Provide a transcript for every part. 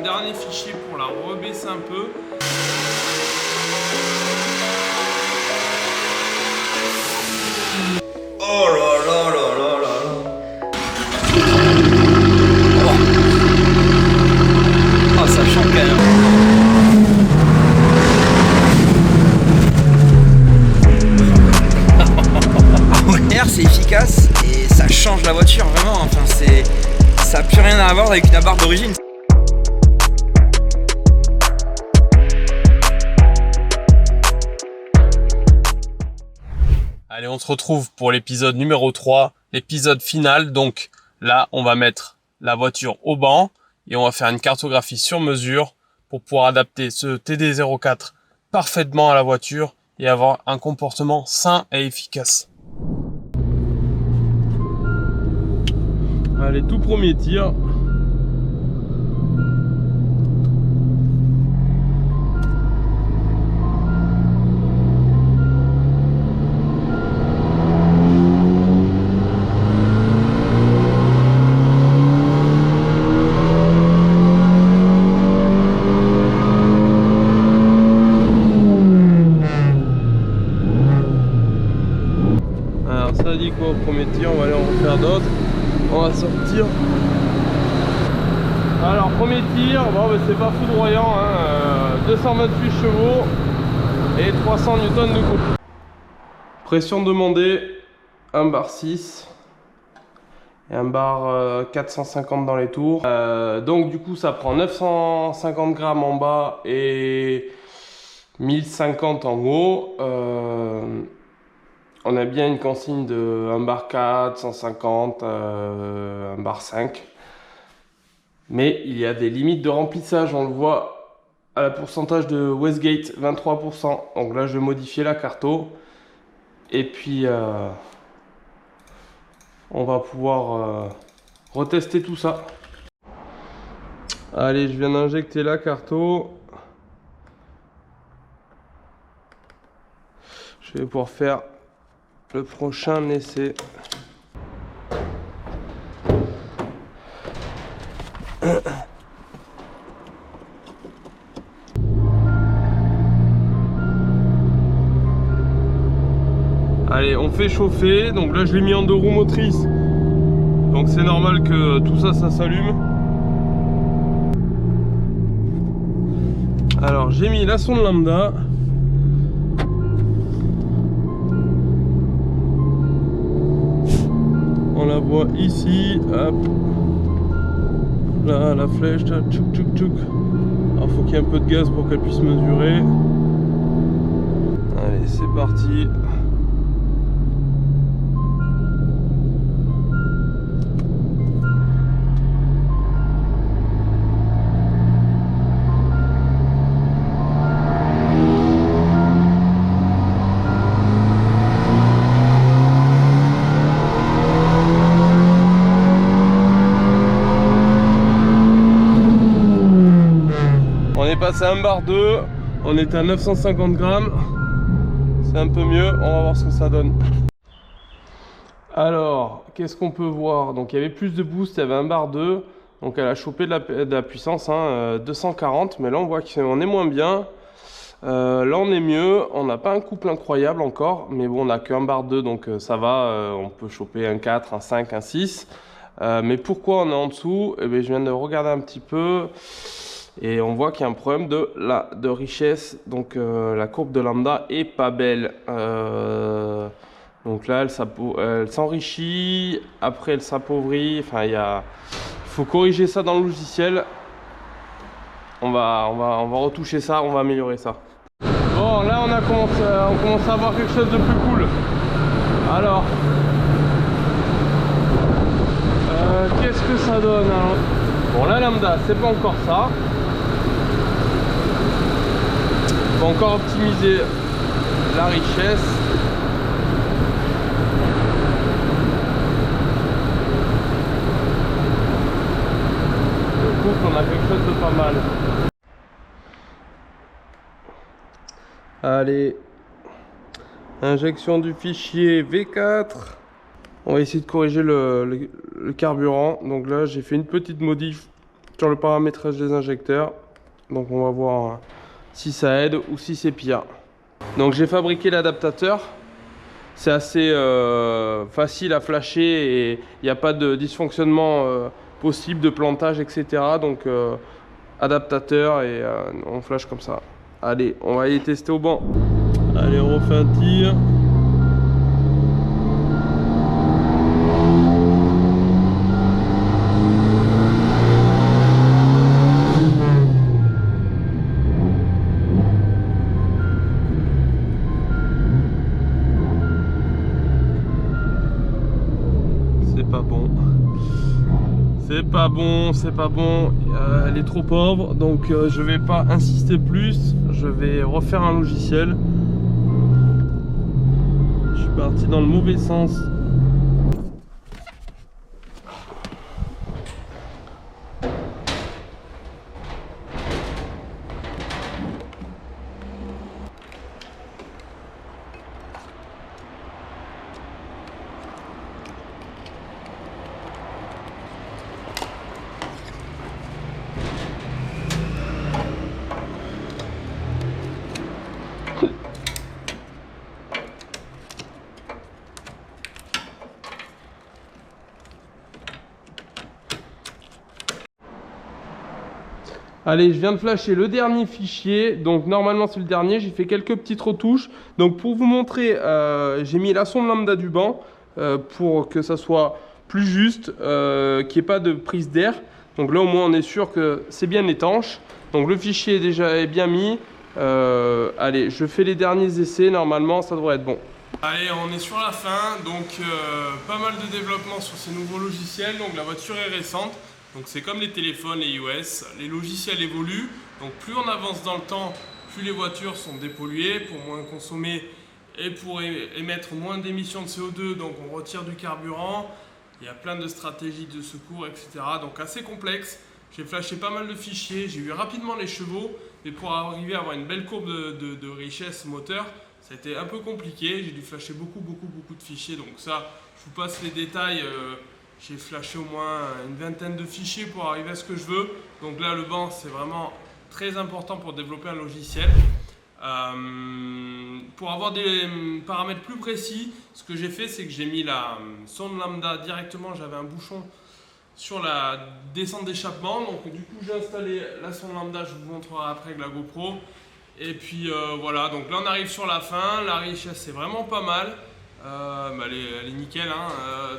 dernier fichier pour la rebaisser un peu. Oh là là là là là. Oh, ça chante quand même. C'est efficace et ça change la voiture vraiment, enfin ça n'a plus rien à voir avec une abarque d'origine. Allez, on se retrouve pour l'épisode numéro 3, l'épisode final. Donc là, on va mettre la voiture au banc et on va faire une cartographie sur mesure pour pouvoir adapter ce TD04 parfaitement à la voiture et avoir un comportement sain et efficace. Allez, tout premier tir. Alors ça dit quoi au premier tir, on va aller en refaire d'autres. On va sortir. Alors premier tir, bon bah, c'est pas foudroyant, hein, 228 chevaux et 300 Newton de couple. Pression demandée, 1 bar 6 et 1 bar 450 dans les tours. Donc du coup ça prend 950 grammes en bas et 1050 en haut. On a bien une consigne de 1 bar 4, 150, 1 bar 5. Mais il y a des limites de remplissage, on le voit à la pourcentage de Westgate, 23%. Donc là, je vais modifier la carto. Et puis, on va pouvoir retester tout ça. Allez, je viens d'injecter la carto. Je vais pouvoir faire le prochain essai. Allez, on fait chauffer. Donc là, je l'ai mis en 2 roues motrices. Donc c'est normal que tout ça, ça s'allume. Alors, j'ai mis la sonde lambda. On la voit ici. Hop. Là, la flèche. Là, tchouk tchouk tchouk. Alors, faut qu'il y ait un peu de gaz pour qu'elle puisse mesurer. Allez, c'est parti. C'est 1 bar 2, on est à 950 grammes, c'est un peu mieux, on va voir ce que ça donne. Alors, qu'est-ce qu'on peut voir? Donc il y avait plus de boost, il y avait 1 bar 2, donc elle a chopé de la puissance, hein, 240, mais là on voit qu'on est moins bien. Là on est mieux, on n'a pas un couple incroyable encore, mais bon on n'a qu'un bar 2, donc ça va, on peut choper un 4, un 5, un 6. Mais pourquoi on est en dessous? Eh bien, je viens de regarder un petit peu. Et on voit qu'il y a un problème de richesse, donc la courbe de lambda est pas belle. Donc là, elle s'enrichit, après elle s'appauvrit. Enfin, il faut corriger ça dans le logiciel. On va retoucher ça, on va améliorer ça. Bon, là on commence à avoir quelque chose de plus cool. Alors, qu'est-ce que ça donne hein? Bon, la lambda, c'est pas encore ça. On va encore optimiser la richesse. Le couple, on a quelque chose de pas mal. Allez, injection du fichier V4. On va essayer de corriger le carburant. Donc là, j'ai fait une petite modif sur le paramétrage des injecteurs. Donc on va voir si ça aide ou si c'est pire. Donc j'ai fabriqué l'adaptateur. C'est assez facile à flasher et il n'y a pas de dysfonctionnement possible de plantage, etc. Donc adaptateur et on flash comme ça. Allez, on va aller tester au banc. Allez, on refait un tir. C'est pas bon, elle est trop pauvre, donc je vais pas insister plus, je vais refaire un logiciel. Je suis parti dans le mauvais sens. Allez, je viens de flasher le dernier fichier, donc normalement c'est le dernier, j'ai fait quelques petites retouches. Donc pour vous montrer, j'ai mis la sonde lambda du banc pour que ça soit plus juste, qu'il n'y ait pas de prise d'air. Donc là au moins on est sûr que c'est bien étanche. Donc le fichier est déjà bien mis. Allez, je fais les derniers essais, normalement ça devrait être bon. Allez, on est sur la fin, donc pas mal de développement sur ces nouveaux logiciels. Donc la voiture est récente. Donc c'est comme les téléphones, les iOS, les logiciels évoluent, donc plus on avance dans le temps, plus les voitures sont dépolluées pour moins consommer et pour émettre moins d'émissions de CO2, donc on retire du carburant, il y a plein de stratégies de secours, etc. Donc assez complexe, j'ai flashé pas mal de fichiers, j'ai eu rapidement les chevaux, mais pour arriver à avoir une belle courbe de richesse moteur, ça a été un peu compliqué, j'ai dû flasher beaucoup de fichiers, donc ça, je vous passe les détails. J'ai flashé au moins une vingtaine de fichiers pour arriver à ce que je veux. Donc là, le banc, c'est vraiment très important pour développer un logiciel. Pour avoir des paramètres plus précis, ce que j'ai fait, c'est que j'ai mis la sonde lambda directement. J'avais un bouchon sur la descente d'échappement. Donc du coup, j'ai installé la sonde lambda. Je vous montrerai après avec la GoPro. Et puis voilà, donc là, on arrive sur la fin. La richesse, c'est vraiment pas mal. Elle est nickel, hein.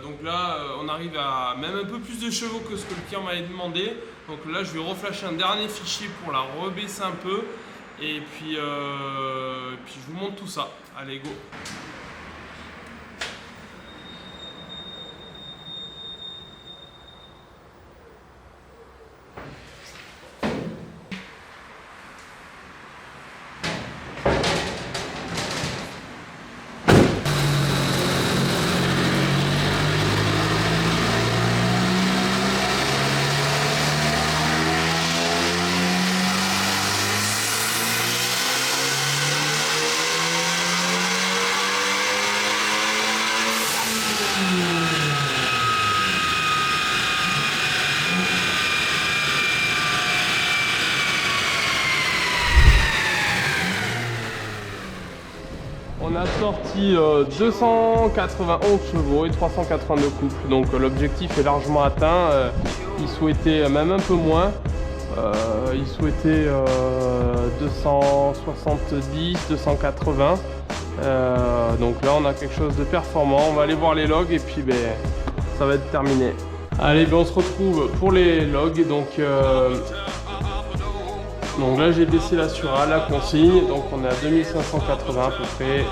Donc là on arrive à même un peu plus de chevaux que ce que le client m'avait demandé. Donc là je vais reflasher un dernier fichier pour la rebaisser un peu et puis je vous montre tout ça. Allez, go. On a sorti 291 chevaux et 382 couples, donc l'objectif est largement atteint. Il souhaitait même un peu moins, il souhaitait 270, 280. Donc là on a quelque chose de performant, on va aller voir les logs et puis ça va être terminé. Allez, on se retrouve pour les logs. Donc là j'ai baissé la Sura, la consigne, donc on est à 2580 à peu près.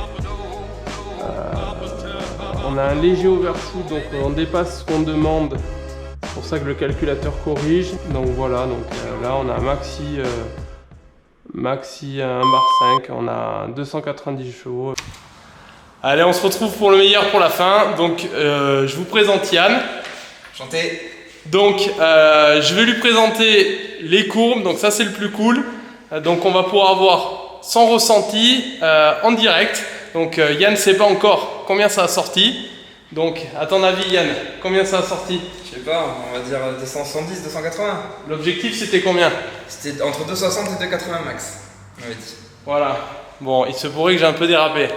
On a un léger overshoot, donc on dépasse ce qu'on demande, c'est pour ça que le calculateur corrige. Donc voilà, donc là on a un maxi 1 bar 5, on a 290 chevaux. Allez, on se retrouve pour le meilleur pour la fin. Donc je vous présente Yann. Enchanté. Donc je vais lui présenter les courbes, donc ça c'est le plus cool. Donc on va pouvoir avoir son ressenti en direct. Donc Yann ne sait pas encore combien ça a sorti. Donc, à ton avis, Yann, combien ça a sorti? Je sais pas, on va dire 270, 280. L'objectif, c'était combien? C'était entre 260 et 280 max, on avait dit. Voilà. Bon, il se pourrait que j'ai un peu dérapé.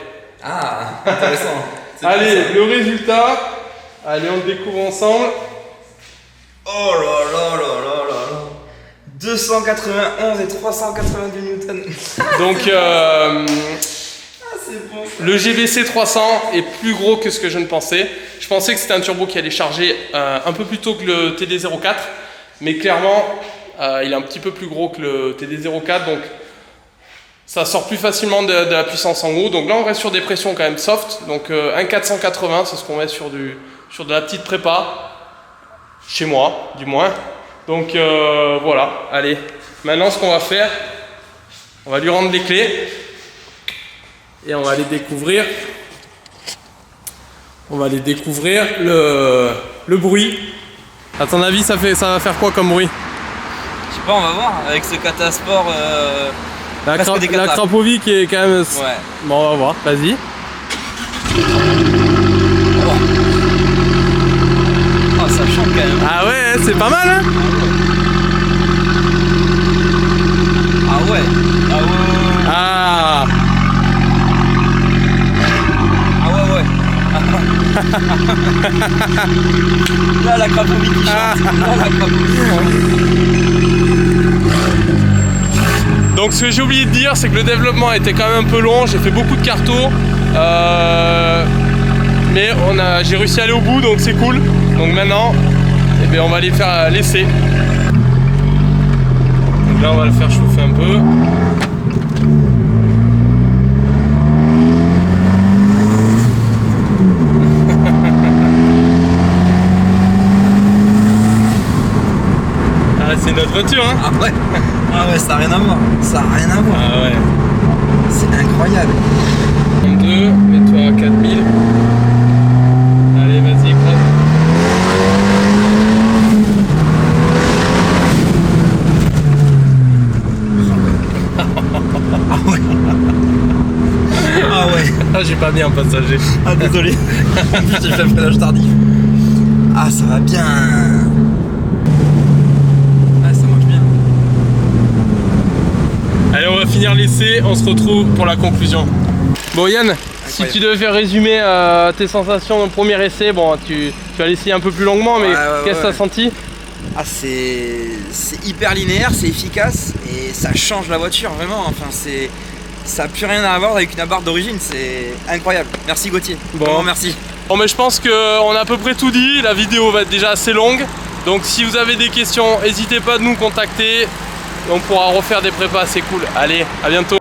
Ah, intéressant. Allez, le résultat. Allez, on le découvre ensemble. Oh là là là là là là. 291 et 382 newtons. Donc, c'est bon, ça. le GBC 300 est plus gros que ce que je ne pensais. Je pensais que c'était un turbo qui allait charger un peu plus tôt que le TD04. Mais clairement, il est un petit peu plus gros que le TD04. Donc, ça sort plus facilement de la puissance en haut. Donc là, on reste sur des pressions quand même soft. Donc, 1,480, c'est ce qu'on met sur de la petite prépa. Chez moi, du moins. Donc, voilà. Allez. Maintenant, ce qu'on va faire, on va lui rendre les clés. Et on va aller découvrir. On va aller découvrir le bruit. À ton avis, ça va faire quoi comme bruit? Je sais pas, on va voir. Avec ce Catasport. La Krapovic qui est quand même. Ouais. Bon, on va voir. Vas-y. Oh, ça chante quand même. Ah ouais, c'est pas mal, hein? Ah ouais. Ah ouais. Ah. Là, la Krapovic qui chante. Là, la Krapovic. Donc ce que j'ai oublié de dire, c'est que le développement était quand même un peu long. J'ai fait beaucoup de cartos. Mais j'ai réussi à aller au bout, donc c'est cool. Donc maintenant, eh bien, on va aller faire l'essai. Donc là, on va le faire chauffer un peu. Ah, c'est notre voiture, hein? Ah ouais. Ah ouais, ça n'a rien à voir. Ça n'a rien à voir. Ah ouais. C'est incroyable. 32, mets-toi à 4000. Allez, vas-y, écrase. Ah ouais. Ah ouais. Ah, j'ai pas bien, passager. Ah, désolé. J'ai fait un freinage tardif. Ah, ça va bien. Ah, ça marche bien. Allez, on va finir l'essai, on se retrouve pour la conclusion. Bon Yann, si tu devais faire résumer tes sensations au premier essai, bon tu vas l'essayer un peu plus longuement, mais qu'est-ce que tu as senti? Ah, c'est hyper linéaire, c'est efficace et ça change la voiture vraiment. Enfin, ça n'a plus rien à voir avec une abarth d'origine, c'est incroyable. Merci Gauthier. Bon, vraiment merci. Bon, mais je pense qu'on a à peu près tout dit. La vidéo va être déjà assez longue, donc si vous avez des questions, n'hésitez pas à nous contacter. On pourra refaire des prépas assez cool. Allez, à bientôt.